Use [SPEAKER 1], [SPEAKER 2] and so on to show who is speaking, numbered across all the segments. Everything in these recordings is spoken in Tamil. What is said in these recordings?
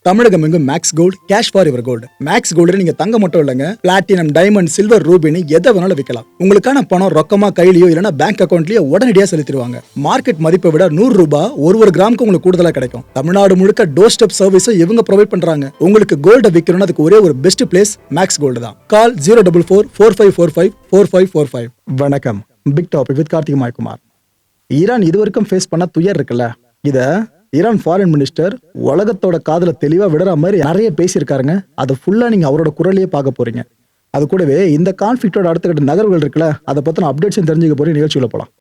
[SPEAKER 1] தமிழகம் எங்கும் Max Gold, cash for your gold. Max Gold நீங்க தங்க மட்டும் இல்லைங்க, பிளாட்டினம், டைமண்ட், சில்வர், ரூபினி எதை வேணாலும் விற்கலாம். உங்களுக்கான பணம் ரொக்கமா கையிலயோ இல்லைன்னா பேங்க் அக்கௌண்ட்லயோ உடனடியாக செலுத்திடுவாங்க. மார்க்கெட் மதிப்பை விட 100 ரூபாய் ஒரு கிராமுக்கு உங்களுக்கு கூடுதலா கிடைக்கும். தமிழ்நாடு முழுக்க டோர் ஸ்டெப் சர்வீஸும் இவங்க ப்ரொவைட் பண்றாங்க. உங்களுக்கு கோல்ட விற்கணும்னு அதுக்கு ஒரே ஒரு பெஸ்ட் பிளேஸ் மேக்ஸ் கோல்டு தான். கால் 04445454545. வணக்கம். Big topic with Karthik Mayakumar. Iran இதுவரைக்கும் ஃபேஸ் பண்ண துயர் இருக்குல்ல, இத ஈரான் ஃபாரின் மினிஸ்டர் உலகத்தோட காதல தெளிவா விடுற மாதிரி நிறைய பேசியிருக்காருங்க. அது ஃபுல்லா நீங்க அவரோட குரலையே பார்க்க போறீங்க. அது கூடவே இந்த கான்ஃபிளிக்டோட அடுத்த கட்ட நகர்வுகள் இருக்குல்ல, அதை பத்தின அப்டேட்ஸும் தெரிஞ்சுக்க போறீங்க. நிகழ்ச்சிக்குள்ள போலாம்.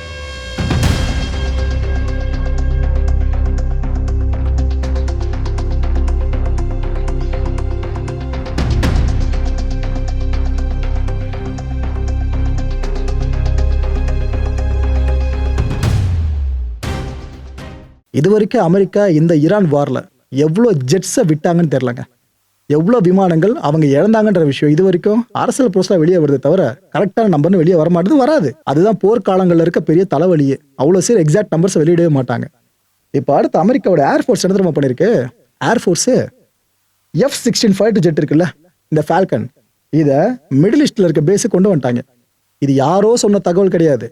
[SPEAKER 1] இது வரைக்கும் அமெரிக்கா இந்த ஈரான் வார்ல எவ்வளோ ஜெட்ஸை விட்டாங்கன்னு தெரியலங்க. எவ்வளோ விமானங்கள் அவங்க இழந்தாங்கன்ற விஷயம் இது வரைக்கும் அரசியல் புரோசா வெளியே வருது தவிர கரெக்டான நம்பர்னு வெளியே வர மாட்டேது, வராது. அதுதான் போர்க்காலங்களில் இருக்க பெரிய தலைவலியே. அவ்வளோ சீர் எக்ஸாக்ட் நம்பர்ஸ் வெளியிடவே மாட்டாங்க. இப்போ அடுத்து அமெரிக்காவோட ஏர்ஃபோர்ஸ் என்ன தெரியுமா பண்ணிருக்கு? ஏர்ஃபோர்ஸு F-16 ஃபைட்டர் ஜெட் இருக்குல்ல, இந்த ஃபால்கன், இதை மிடில் ஈஸ்ட்ல இருக்க பேஸு கொண்டு வந்துட்டாங்க. இது யாரோ சொன்ன தகவல் கிடையாது.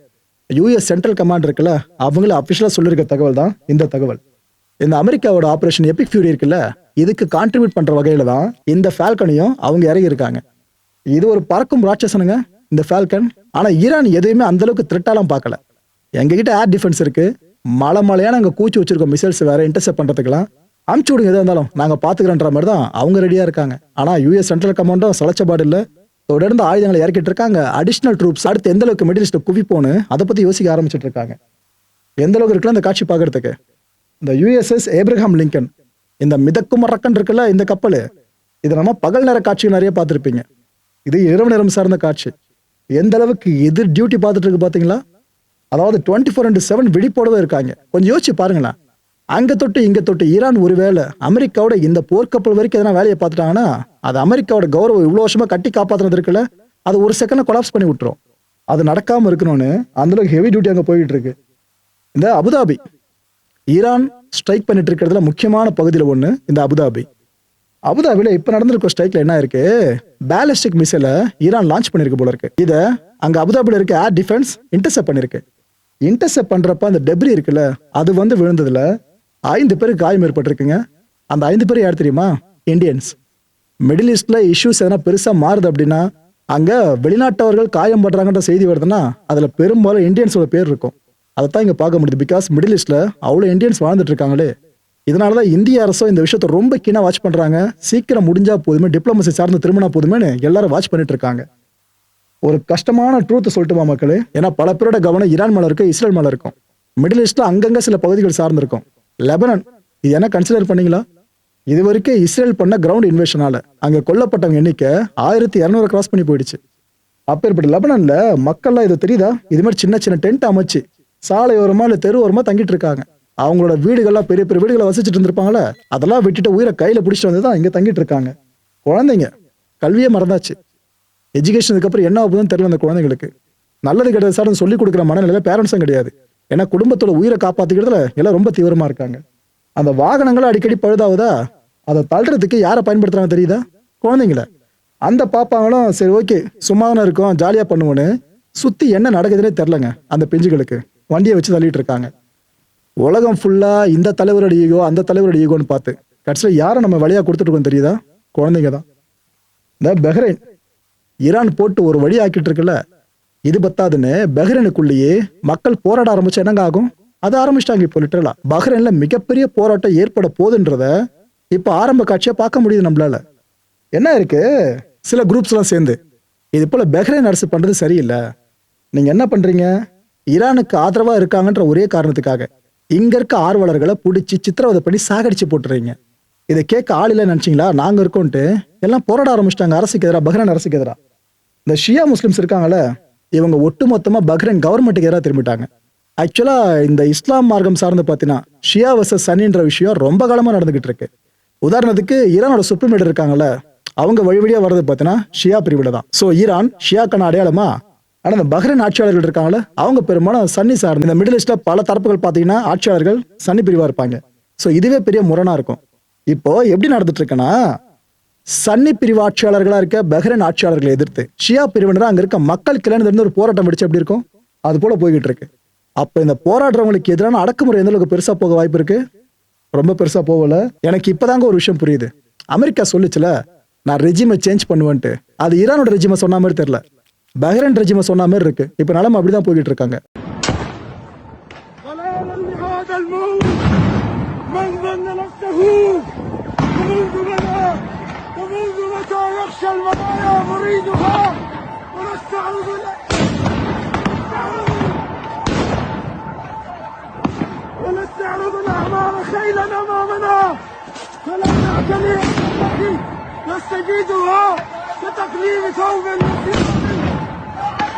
[SPEAKER 1] யூஎஸ் சென்ட்ரல் கமாண்ட் இருக்குல்ல, அவங்கள அபிஷியலா சொல்லிருக்க தகவல் தான் இந்த தகவல். இந்த அமெரிக்காவோட ஆபரேஷன் எபிக் ஃபியூரி இருக்குல்ல, இதுக்கு கான்ட்ரிபியூட் பண்ற வகையில தான் இந்த ஃபால்கனையும் அவங்க இறங்கி இருக்காங்க. இது ஒரு பறக்கும் ராட்சசனுங்க இந்த ஃபால்கன். ஆனா ஈரான் எதையுமே அந்த அளவுக்கு த்ரெட்டாலாம் பார்க்கல. எங்ககிட்ட ஏர் டிஃபென்ஸ் இருக்கு, மலையான அங்க கூச்சி வச்சிருக்கோம் மிசைல்ஸ் வேற இன்டர்செப்ட் பண்றதுக்கெல்லாம். அமுச்சு விடுங்க எதா இருந்தாலும் நாங்க பாத்துக்கிறோன்ற மாதிரி தான் அவங்க ரெடியா இருக்காங்க. ஆனா யூஎஸ் சென்ட்ரல் கமாண்டும் சலச்சபாடு இல்ல, தொடர்ந்து ஆயுதங்களை இறக்கிட்டு இருக்காங்க. அடிஷனல் ட்ரூப்ஸ் அடுத்து எந்த அளவுக்கு மிடில் ஈஸ்ட்ல குவிப்போன்னு அதை பத்தி யோசிக்க ஆரம்பிச்சிட்டு இருக்காங்க. எந்த அளவுக்கு இருக்குல்ல இந்த காட்சி பாக்குறதுக்கு. இந்த USS ஏப்ரஹாம் லிங்கன், இந்த மிதக்கும் ரக்கன் இருக்குல்ல இந்த கப்பல், இது நம்ம பகல் நேர காட்சிகள் நிறைய பார்த்துருப்பீங்க. இது இரவு நேரம் சார்ந்த காட்சி. எந்த அளவுக்கு எதிர் டியூட்டி பார்த்துட்டு இருக்கு பாத்தீங்களா? அதாவது 24/7 விழிப்போடவே இருக்காங்க. கொஞ்சம் யோசிச்சு பாருங்களேன். அங்க தொட்டு இங்க தொட்டு ஈரான் ஒருவேளை அமெரிக்காவோட இந்த போர்க்கப்பல் வரைக்கும் எதனா வேலையை பார்த்துட்டாங்கன்னா அது அமெரிக்காவோட கௌரவம் இவ்வளவு வருஷமா கட்டி காப்பாத்துறது இருக்குல்ல, அது ஒரு செகண்ட்ல கொலாப்ஸ் பண்ணி விட்டுரும். அது நடக்காம இருக்கணும்னு அந்த அளவுக்கு ஹெவி டியூட்டி அங்க போயிட்டு இருக்கு. இந்த அபுதாபி, ஈரான் ஸ்ட்ரைக் பண்ணிட்டு இருக்கிறதுல முக்கியமான பகுதியில ஒண்ணு இந்த அபுதாபி. அபுதாபில இப்ப நடந்திருக்க ஸ்ட்ரைக்ல என்ன இருக்கு? பேலிஸ்டிக் மிசைலை ஈரான் லான்ச் பண்ணிருக்கு போல இருக்கு. இத அங்க அபுதாபில இருக்க ஏர் டிஃபென்ஸ் இன்டர்செப்ட் பண்ணிருக்கு. இன்டர்செப்ட் பண்றப்ப அந்த டெப்ரி இருக்குல்ல, அது வந்து விழுந்ததுல 5 பேருக்கு காயம் ஏற்பட்டிருக்குங்க. அந்த 5 பேர் யார் தெரியுமா? இந்தியன்ஸ். மிடில் ஈஸ்ட்ல இஷ்யூஸ் எதனா பெருசா மாறுது அப்படின்னா, அங்க வெளிநாட்டவர்கள் காயம் படுறாங்கன்ற செய்தி வருதுன்னா அதுல பெரும்பாலும் இந்தியன்ஸோட பேர் இருக்கும். அதைத்தான் இங்க பார்க்க முடியுது. பிகாஸ் மிடில் ஈஸ்ட்ல அவ்வளவு இந்தியன்ஸ் வாழ்ந்துட்டு இருக்காங்களே. இதனாலதான் இந்திய அரசும் இந்த விஷயத்த ரொம்ப கீனா வாட்ச் பண்றாங்க. சீக்கிரம் முடிஞ்சா போதுமே, டிப்ளமசி சார்ந்த திருமணம் போதுமேனு எல்லாரும் வாட்ச் பண்ணிட்டு இருக்காங்க. ஒரு கஷ்டமான ட்ரூத் சொல்லட்டுமா மக்களே? ஏன்னா பல பேரோட கவனம் ஈரான் மேல இருக்கும், இஸ்ரேல் மேல இருக்கும். மிடில் ஈஸ்ட்ல அங்கங்க சில பகுதிகள் சார்ந்து இருக்கும். லெபனான், இது என்ன கன்சிடர் பண்ணீங்களா? இது வரைக்கும் இஸ்ரேல் பண்ண கிரவுண்ட் இன்வேஷனால அங்க கொல்லப்பட்டவங்க எண்ணிக்கை 1200 கிராஸ் பண்ணி போயிடுச்சு. அப்பேற்பட்ட லெபனான்ல மக்கள்லாம் இது தெரியுதா? இது மாதிரி சின்ன சின்ன டென்ட் அமைச்சு சாலை ஓரமா இல்ல தெரு ஓரமா தங்கிட்டு இருக்காங்க. அவங்களோட வீடுகள்லாம் பெரிய பெரிய வீடுகளை வசிச்சுட்டு இருந்திருப்பாங்களே, அதெல்லாம் விட்டுட்டு உயிரை கையில பிடிச்சிட்டு வந்துதான் இங்க தங்கிட்டு இருக்காங்க. குழந்தைங்க கல்வியே மறந்தாச்சு. எஜுகேஷனுக்கு அப்புறம் என்ன ஆகுதுன்னு தெரியல அந்த குழந்தைங்களுக்கு. நல்லது கிடையாது சார் சொல்லி கொடுக்குற மனநிலையில பேரண்ட்ஸும் கிடையாது. ஏன்னா குடும்பத்தோட உயிரை காப்பாத்திக்கிறதுல எல்லாம் ரொம்ப தீவிரமா இருக்காங்க. அந்த வாகனங்களை அடிக்கடி பழுதாவதா, அதை தள்ளுறதுக்கு யாரை பயன்படுத்துறாங்க தெரியுதா? குழந்தைங்கள. அந்த பாப்பாங்களும் சரி ஓகே சும்மா தானே இருக்கும் ஜாலியா பண்ணுவோன்னு சுத்தி என்ன நடக்குதுன்னே தெரிலங்க அந்த பிஞ்சுகளுக்கு. வண்டியை வச்சு தள்ளிட்டு இருக்காங்க. உலகம் ஃபுல்லா இந்த தலைவரோட ஈகோ அந்த தலைவரோட ஈகோன்னு பார்த்து கடைசியில் யாரை நம்ம வழியா கொடுத்துட்டு இருக்கோம் தெரியுதா? குழந்தைங்க தான். இந்த பஹ்ரைன் ஈரான் போட்டு ஒரு வழி ஆக்கிட்டு இருக்குல்ல, இது பத்தாதுன்னு பஹ்ரைனுக்குள்ளேயே மக்கள் போராட ஆரம்பிச்சு என்னங்க ஆகும்? அது ஆரம்பிச்சிட்டாங்க. இப்போ லிட்டரலா பஹ்ரைன்ல மிகப்பெரிய போராட்டம் ஏற்பட போகுதுன்றத இப்ப ஆரம்ப காட்சியா பார்க்க முடியுது நம்மளால. என்ன இருக்கு? சில குரூப்ஸ் எல்லாம் சேர்ந்து இது போல பஹ்ரைன் அரசு பண்றது சரியில்லை, நீங்க என்ன பண்றீங்க? ஈரானுக்கு ஆதரவா இருக்காங்கன்ற ஒரே காரணத்துக்காக இங்க இருக்க ஆர்வலர்களை பிடிச்சி சித்திரவதை பண்ணி சாகடிச்சு போட்டுறீங்க. இதை கேட்க ஆள் இல்லை நினைச்சீங்களா? நாங்க இருக்கோன்ட்டு எல்லாம் போராட ஆரம்பிச்சிட்டாங்க அரசுக்கு எதிராக, பஹ்ரைன் அரசுக்கு எதிராக. இந்த ஷியா முஸ்லிம்ஸ் இருக்காங்களே, இவங்க ஒட்டுமொத்தமா பஹ்ரைன் கவர்மெண்ட்டுக்கு எதிராக திரும்பிட்டாங்க. ஆக்சுவலா இந்த இஸ்லாம் மார்க்கம் சார்ந்து பாத்தீங்கன்னா ஷியா வர்சஸ் சன்னின்ற விஷயம் ரொம்ப காலமா நடந்துகிட்டு இருக்கு. உதாரணத்துக்கு ஈரானோட சுப்ரீம் லீடர் இருக்காங்கல்ல, அவங்க வழி வழியா வர்றது பாத்தீங்கன்னா ஷியா பிரிவுல தான். சோ ஈரான் ஷியாக்கான அடையாளமா? ஆனா இந்த பஹ்ரைன் ஆட்சியாளர்கள் இருக்காங்களே, அவங்க பெரும்பாலும் சன்னி சார்ந்து. இந்த மிடில் ஈஸ்ட்ல பல தரப்புகள் பாத்தீங்கன்னா ஆட்சியாளர்கள் சன்னி பிரிவா இருப்பாங்க. சோ இதுவே பெரிய முரணா இருக்கும். இப்போ எப்படி நடந்துட்டு இருக்குன்னா, சன்னி பிரிவு ஆட்சியாளர்களா இருக்க பஹ்ரைன் ஆட்சியாளர்களை எதிர்த்து ஷியா பிரிவினரா அங்க இருக்க மக்கள் கிளர்ந்து ஒரு போராட்டம் வெடிச்சு எப்படி இருக்கும், அது போல போய்கிட்டு இருக்கு. அப்ப இந்த போராடுறவங்களுக்கு எதிரான அடக்குமுறை எந்த அளவுக்கு பெருசா போக வாய்ப்பு இருக்கு? ரொம்ப பெருசா போகல. எனக்கு இப்பதாங்க ஒரு விஷயம் புரியுது. அமெரிக்கா சொல்லுச்சுல, நான் ரெஜிமை சேஞ்ச் பண்ணுவேன்ட்டு. அது ஈரானோட ரெஜிமை சொன்ன மாதிரி தெரியல, பஹ்ரைன் ரெஜிமை சொன்ன மாதிரி இருக்கு. இப்ப நிலைமை அப்படிதான் போய்கிட்டு இருக்காங்க.
[SPEAKER 2] ونستعرض الأعمار خيلا أمامنا فلا نعتني التي نستجيدها بتقليم ثوب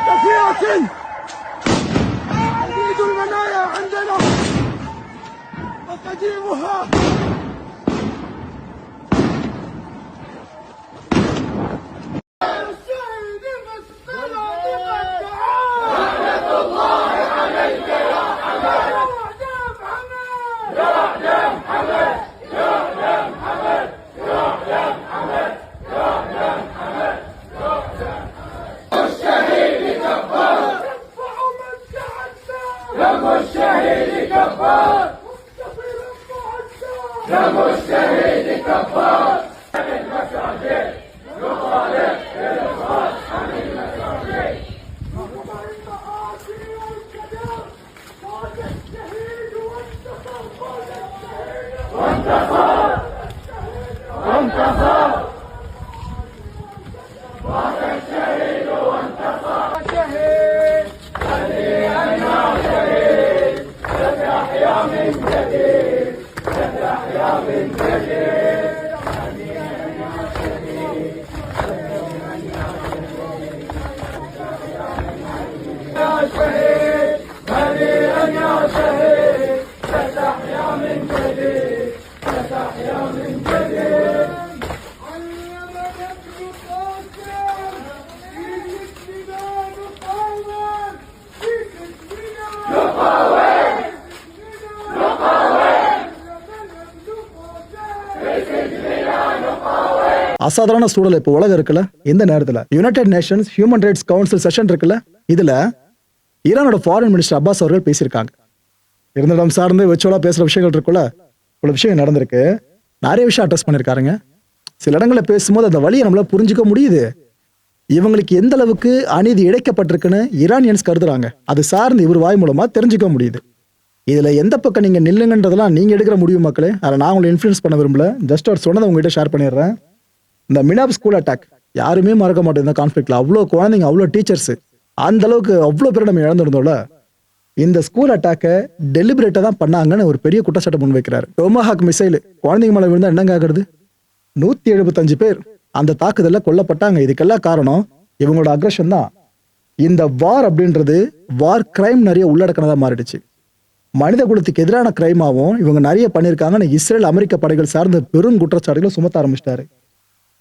[SPEAKER 2] كثيرة. نريد المنايا عندنا وتقديمها
[SPEAKER 1] அசாதாரண சூழல் இப்போ உலகம் இருக்குல்ல, இந்த நேரத்தில் United Nations Human Rights Council session இருக்குல்ல, இதுல ஈரானோட ஃபாரின் மினிஸ்டர் அப்பாஸ் அவர்கள் பேசியிருக்காங்க. இருந்திடம் சார்ந்து வெச்சுவலா பேசுற விஷயங்கள் இருக்குல்ல, இவ்வளவு விஷயம் நடந்திருக்கு. நிறைய விஷயம் அட்ரஸ் பண்ணியிருக்காருங்க. சில இடங்களில் பேசும்போது அந்த வழியை நம்மளால புரிஞ்சுக்க முடியுது. இவங்களுக்கு எந்த அளவுக்கு அநீதி இழைக்கப்பட்டிருக்குன்னு ஈரானியன்ஸ் கருதுறாங்க. அது சார்ந்து இவர் வாய் மூலமா தெரிஞ்சுக்க முடியுது. இதுல எந்த பக்கம் நீங்க நில்லுங்கன்றதெல்லாம் நீங்க எடுக்கிற முடிவு மக்களே. அதை நான் உங்களை இன்ஃபுளுன்ஸ் பண்ண விரும்பல. ஜஸ்ட் அவர் சொன்னதை உங்ககிட்ட ஷேர் பண்ணிடுறேன். இந்த மினாப் ஸ்கூல் அட்டாக் யாருமே மறக்க மாட்டோம். இந்த கான்ஃபிளிக்ட்ல அவ்வளோ குழந்தைங்க, அவ்வளோ டீச்சர்ஸ், அந்த அளவுக்கு அவ்வளோ பேர் நம்ம இழந்திருந்தோம்ல. இந்த ஸ்கூல் அட்டாக்கை டெலிபரேட்டா தான் பண்ணாங்கன்னு ஒரு பெரிய குற்றச்சாட்டை முன்வைக்கிறார். டொமாஹாக் மிசைல் குழந்தைங்க மேல விழுந்தா என்னங்க ஆகுறது? 175 பேர் அந்த தாக்குதல்ல கொல்லப்பட்டாங்க. இதுக்கெல்லாம் காரணம் இவங்களோட அக்ரஷன் தான். இந்த வார் அப்படின்றது வார் கிரைம் நிறைய உள்ளடக்கினதா மாறிடுச்சு. மனித குலத்துக்கு எதிரான கிரைமாவும் இவங்க நிறைய பண்ணியிருக்காங்கன்னு இஸ்ரேல் அமெரிக்க படைகள் சார்ந்த பெரும் குற்றச்சாட்டுகளை சுமத்த ஆரம்பிச்சிட்டாரு.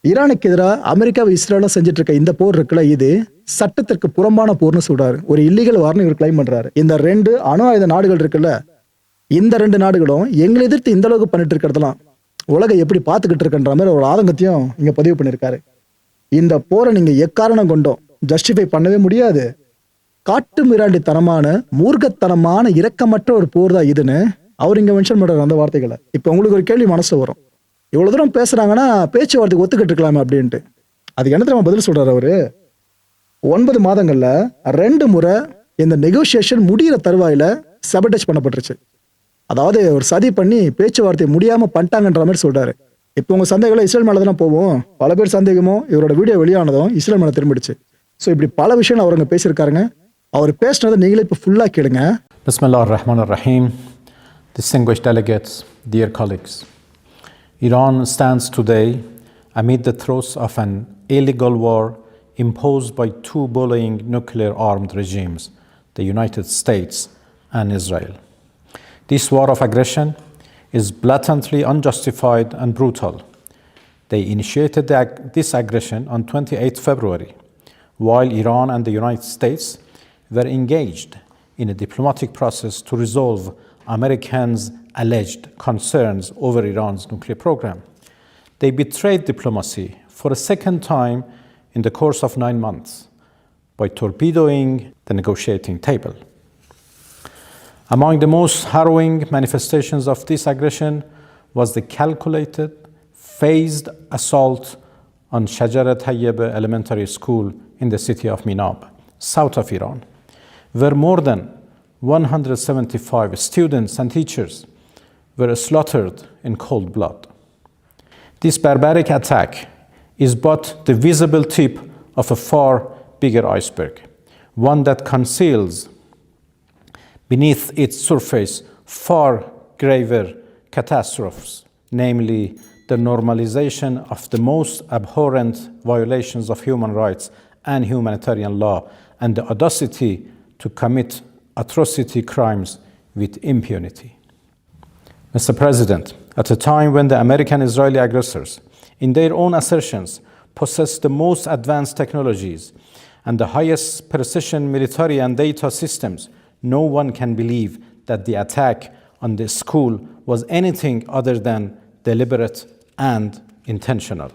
[SPEAKER 1] ஈரானுக்கு எதிராக அமெரிக்காவை இஸ்ரேலும் செஞ்சுட்டு இருக்க இந்த போர் இருக்குல்ல, இது சட்டத்திற்கு புறம்பான போர்னு சொல்றாரு. ஒரு இல்லீகல் வார்னு இவர் கிளைம் பண்றாரு. இந்த 2 அணு ஆயுத நாடுகள் இருக்குல்ல, இந்த 2 நாடுகளும் எங்களை எதிர்த்து இந்த அளவுக்கு பண்ணிட்டு இருக்கிறதெல்லாம் உலகம் எப்படி பார்த்துக்கிட்டு இருக்குன்ற மாதிரி ஒரு ஆதங்கத்தையும் இங்க பதிவு பண்ணியிருக்காரு. இந்த போரை நீங்க எக்காரணம் கொண்டோம் ஜஸ்டிஃபை பண்ணவே முடியாது. காட்டு மிராண்டித்தனமான மூர்க்கத்தனமான இரக்கமற்ற ஒரு போர் தான் இதுன்னு அவர் இங்க மென்ஷன் பண்றாரு அந்த வார்த்தைகளை. இப்ப உங்களுக்கு ஒரு கேள்வி மனசு வரும், இவ்வளவு தூரம் பேசுறாங்கன்னா பேச்சுவார்த்தைக்கு ஒத்துக்கிட்டு இருக்கலாமே அப்படின்ட்டு. அதுக்கு என்ன தெரியுமா பதில் சொல்றாரு அவரு? 9 மாதங்கள்ல 2 முறை இந்த நெகோசியேஷன் முடிகிற தருவாயில சபடேஜ் பண்ணப்பட்டுருச்சு. அதாவது ஒரு சதி பண்ணி பேச்சுவார்த்தை முடியாம பண்ணிட்டாங்கன்ற மாதிரி சொல்றாரு. இப்போ உங்க சந்தேகங்களை இஸ்ரேல் மேலதான் போவோம். பல பேர் சந்தேகமும் இவரோட வீடியோ வெளியானதும் இஸ்ரேல் மேல திரும்பிடுச்சு. ஸோ இப்படி பல விஷயம் அவருங்க பேசியிருக்காருங்க. அவர் பேசினதை நீங்களே இப்போ ஃபுல்லா கேளுங்க.
[SPEAKER 3] Bismillah ar-Rahman ar-Rahim. Distinguished delegates, dear colleagues. Iran stands today amid the throes of an illegal war imposed by 2 bullying nuclear-armed regimes, the United States and Israel. This war of aggression is blatantly unjustified and brutal. They initiated this aggression on 28 February, while Iran and the United States were engaged in a diplomatic process to resolve Americans' alleged concerns over Iran's nuclear program. They betrayed diplomacy for a second time in the course of 9 months by torpedoing the negotiating table. Among the most harrowing manifestations of this aggression was the calculated, phased assault on Shajara Tayyebe Elementary School in the city of Minab, south of Iran, where more than 175 students and teachers were slaughtered in cold blood. This barbaric attack is but the visible tip of a far bigger iceberg, one that conceals beneath its surface far graver catastrophes, namely the normalization of the most abhorrent violations of human rights and humanitarian law, and the audacity to commit atrocity crimes with impunity. Mr. President, at a time when the American-Israeli aggressors, in their own assertions, possess the most advanced technologies and the highest precision military and data systems, no one can believe that the attack on the school was anything other than deliberate and intentional.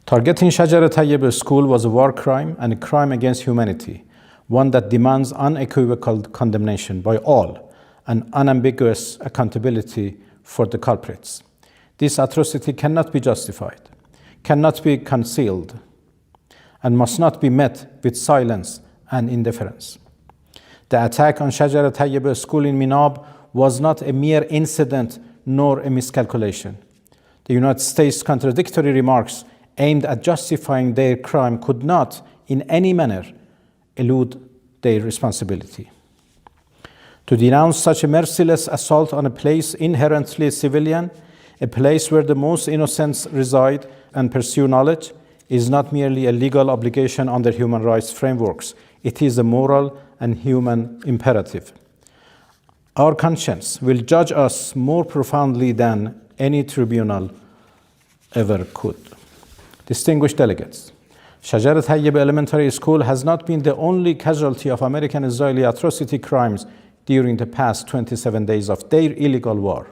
[SPEAKER 3] Targeting Shajara Tayyebe School was a war crime and a crime against humanity, one that demands unequivocal condemnation by all and unambiguous accountability for the culprits. This atrocity cannot be justified, cannot be concealed, and must not be met with silence and indifference. The attack on Shajara Tayyebe School in Minab was not a mere incident nor a miscalculation. The United States' contradictory remarks aimed at justifying their crime could not, in any manner, elude their responsibility. To denounce such a merciless assault on a place inherently civilian, a place where the most innocents reside and pursue knowledge, is not merely a legal obligation under human rights frameworks. It is a moral and human imperative. Our conscience will judge us more profoundly than any tribunal ever could. Distinguished delegates, Shajara Tayyebe Elementary School has not been the only casualty of American-Israeli atrocity crimes during the past 27 days of their illegal war.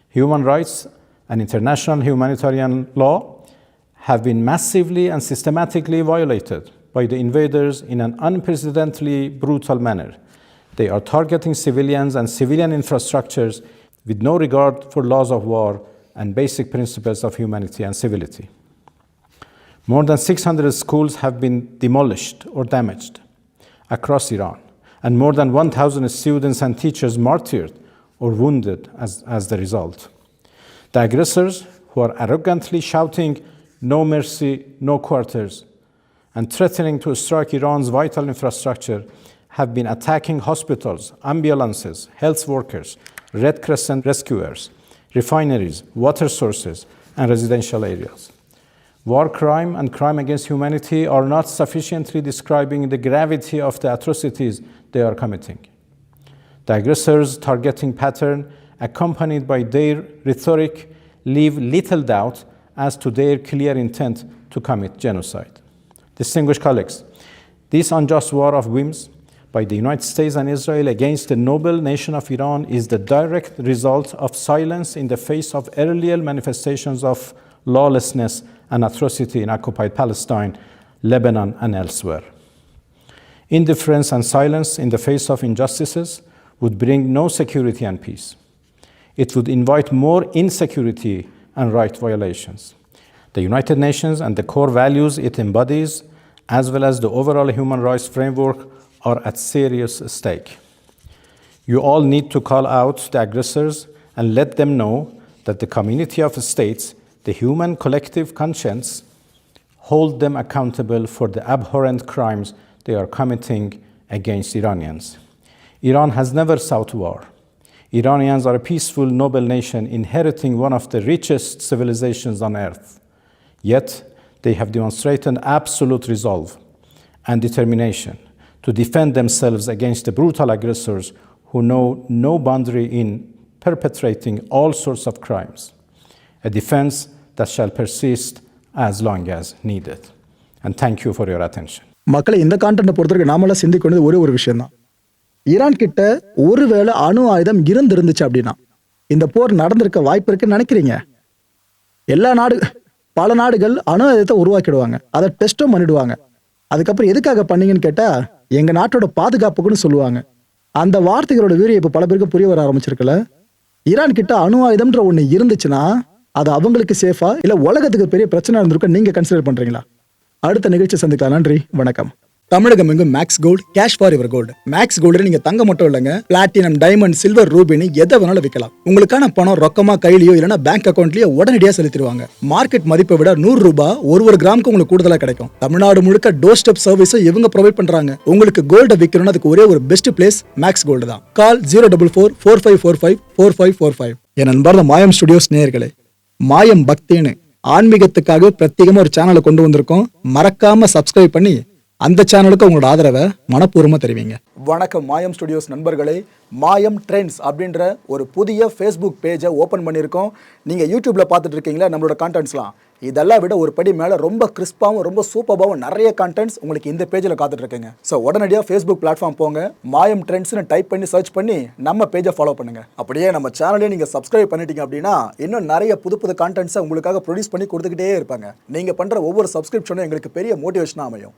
[SPEAKER 3] Human rights and international humanitarian law have been massively and systematically violated by the invaders in an unprecedentedly brutal manner. They are targeting civilians and civilian infrastructures with no regard for laws of war and basic principles of humanity and civility. More than 600 schools have been demolished or damaged across Iran, and more than 1,000 students and teachers martyred or wounded as the result. The aggressors, who are arrogantly shouting, "No mercy, no quarters," and threatening to strike Iran's vital infrastructure, have been attacking hospitals, ambulances, health workers, Red Crescent rescuers, refineries, water sources, and residential areas. War crime and crime against humanity are not sufficiently describing the gravity of the atrocities they are committing. The aggressors' targeting pattern, accompanied by their rhetoric, leave little doubt as to their clear intent to commit genocide. Distinguished colleagues, this unjust war of whims by the United States and Israel against the noble nation of Iran is the direct result of silence in the face of earlier manifestations of lawlessness and atrocity in occupied Palestine, Lebanon, and elsewhere. Indifference and silence in the face of injustices would bring no security and peace. It would invite more insecurity and right violations. The United Nations and the core values it embodies, as well as the overall human rights framework, are at serious stake. You all need to call out the aggressors and let them know that the community of states, the human collective conscience, hold them accountable for the abhorrent crimes they are committing against Iranians. Iran has never sought war. Iranians are a peaceful, noble nation inheriting one of the richest civilizations on earth. Yet, they have demonstrated absolute resolve and determination to defend themselves against the brutal aggressors who know no boundary in perpetrating all sorts of crimes, a defense that shall persist as long as needed. And thank you for your attention.
[SPEAKER 1] மக்களை இந்த கான்டென்ட் பொறுத்தவரைக்கும் நாமெல்லாம் சிந்திக்க வேண்டியது ஒரே ஒரு விஷயம் தான். ஈரான் கிட்ட ஒருவேளை அணு ஆயுதம் இருந்துச்சு அப்படின்னா இந்த போர் நடந்திருக்க வாய்ப்பு இருக்குன்னு நினைக்கிறீங்க? பல நாடுகள் அணு ஆயுதத்தை உருவாக்கிடுவாங்க, அதை டெஸ்டும் பண்ணிடுவாங்க. அதுக்கப்புறம் எதுக்காக பண்ணீங்கன்னு கேட்டா எங்க நாட்டோட பாதுகாப்புக்குன்னு சொல்லுவாங்க. அந்த வார்த்தைகளோட வீரியம் இப்ப பல பேருக்கு புரிய வர ஆரம்பிச்சிருக்குல்ல. ஈரான் கிட்ட அணு ஆயுதம்ன்ற ஒண்ணு இருந்துச்சுன்னா அது அவங்களுக்கு சேஃபா இல்ல உலகத்துக்கு பெரிய பிரச்சனை இருந்திருக்க நீங்க கன்சிடர் பண்றீங்களா? அடுத்த நிகழ்ச்சி சந்திக்கலாம். நன்றி, வணக்கம். தமிழகம் எங்கும் Max Gold, cash for your gold. Max Gold நீங்க தங்க மட்டும் இல்லைங்க, பிளாட்டினம், டைமண்ட், சில்வர், ரூபினி எதை வேணாலும் விற்கலாம். உங்களுக்கான பணம் ரொக்கமா கையிலயோ இல்லைன்னா பேங்க் அக்கௌண்ட்லயோ உடனடியாக செலுத்திடுவாங்க. மார்க்கெட் மதிப்பை விட 100 ரூபாய் ஒரு கிராமுக்கு உங்களுக்கு கூடுதலா கிடைக்கும். தமிழ்நாடு முழுக்க டோர் ஸ்டெப் சர்வீஸும் இவங்க ப்ரொவைட் பண்றாங்க. உங்களுக்கு கோல்ட விற்கணும்னா அதுக்கு ஒரே ஒரு பெஸ்ட் பிளேஸ் மேக்ஸ் கோல்டு தான். கால் 04445454545. என் அன்பார்ந்த மாயம் ஸ்டுடியோஸ் நேயர்களே, மாயம் பக்தின்னு ஆன்மீகத்துக்காக பிரத்யேகமா ஒரு சேனலை கொண்டு வந்திருக்கோம். மறக்காம சப்ஸ்கிரைப் பண்ணி அந்த சேனலுக்கு உங்களோட ஆதரவை மனப்பூர்வமாக தெரிவிங்க. வணக்கம் மாயம் ஸ்டுடியோஸ் நண்பர்களே. மாயம் ட்ரெண்ட்ஸ் அப்படின்ற ஒரு புதிய ஃபேஸ்புக் பேஜை ஓப்பன் பண்ணியிருக்கோம். நீங்கள் யூடியூப்பில் பார்த்துட்டு இருக்கீங்களா நம்மளோட கான்டென்ட்ஸ்லாம். இதெல்லாம் விட ஒரு படி மேலே ரொம்ப கிறிஸ்பாகவும் ரொம்ப சூப்பராகவும் நிறைய கான்டென்ட்ஸ் உங்களுக்கு இந்த பேஜில் காத்துட்டு இருக்குங்க. ஸோ உடனடியாக ஃபேஸ்புக் பிளாட்ஃபார்ம் போங்க, மாயம் ட்ரெண்ட்ஸ்னு டைப் பண்ணி சர்ச் பண்ணி நம்ம பேஜை ஃபாலோ பண்ணுங்கள். அப்படியே நம்ம சேனலையும் நீங்கள் சப்ஸ்கிரைப் பண்ணிட்டீங்க அப்படின்னா இன்னும் நிறைய புது கான்டென்ட்ஸை உங்களுக்காக ப்ரொடியூஸ் பண்ணி கொடுத்துக்கிட்டே இருப்பாங்க. நீங்கள் பண்ணுற ஒவ்வொரு சப்ஸ்கிரிப்ஷனும் எங்களுக்கு பெரிய மோட்டிவேஷனாக அமையும்.